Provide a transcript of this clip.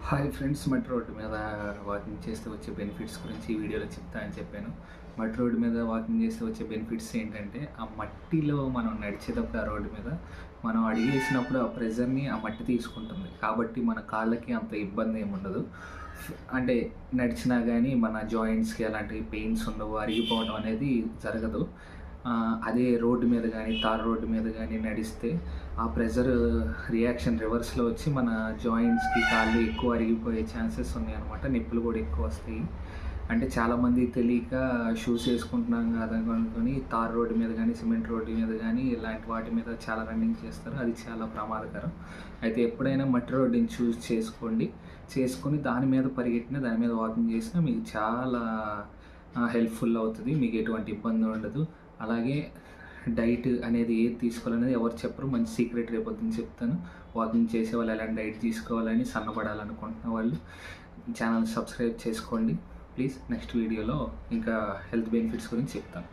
Hi friends, మట్టి road మీద walking చేస్తే వచ్చే బెనిఫిట్స్ గురించి ఈ వీడియోలో చెప్తా అని చెప్పాను. మట్టి రోడ్డు మీద వాకింగ్ చేస్తే వచ్చే బెనిఫిట్స్ ఏంటంటే, ఆ మట్టిలో మనం నడిచేటప్పుడు ఆ రోడ్డు మీద మనం అడుగేసినప్పుడు ఆ ప్రెజర్ని ఆ మట్టి తీసుకుంటుంది. కాబట్టి మన కాళ్ళకి అంత ఇబ్బంది ఏమి ఉండదు. అంటే నడిచినా కానీ మన జాయింట్స్కి అలాంటి పెయిన్స్ ఉండవు, అరిగిపోవడం అనేది జరగదు. అదే రోడ్డు మీద కానీ తార్ రోడ్డు మీద కానీ నడిస్తే ఆ ప్రెజర్ రియాక్షన్ రివర్స్లో వచ్చి మన జాయింట్స్కి కాళ్ళు ఎక్కువ అరిగిపోయే ఛాన్సెస్ ఉన్నాయన్నమాట. నొప్పులు కూడా ఎక్కువ వస్తాయి. అంటే చాలామంది తెలియక షూస్ వేసుకుంటున్నాం కాదనుకొని తార్ రోడ్డు మీద కానీ సిమెంట్ రోడ్డు మీద కానీ ఇలాంటి వాటి మీద చాలా రన్నింగ్ చేస్తారు. అది చాలా ప్రమాదకరం. అయితే ఎప్పుడైనా మట్టి రోడ్డుని చూస్ చేసుకొని దాని మీద పరిగెట్టినా దాని మీద వాకింగ్ చేసినా మీకు చాలా హెల్ప్ఫుల్ అవుతుంది. మీకు ఎటువంటి ఇబ్బంది ఉండదు. అలాగే డైట్ అనేది ఏది తీసుకోవాలనేది ఎవరు చెప్పరు. మంచి సీక్రెట్ రేపొద్దున చెప్తాను. వాకింగ్ చేసే వాళ్ళు ఎలాంటి డైట్ తీసుకోవాలని, సన్నబడాలనుకుంటున్న వాళ్ళు ఛానల్ సబ్స్క్రైబ్ చేసుకోండి ప్లీజ్. నెక్స్ట్ వీడియోలో ఇంకా హెల్త్ బెనిఫిట్స్ గురించి చెప్తాను.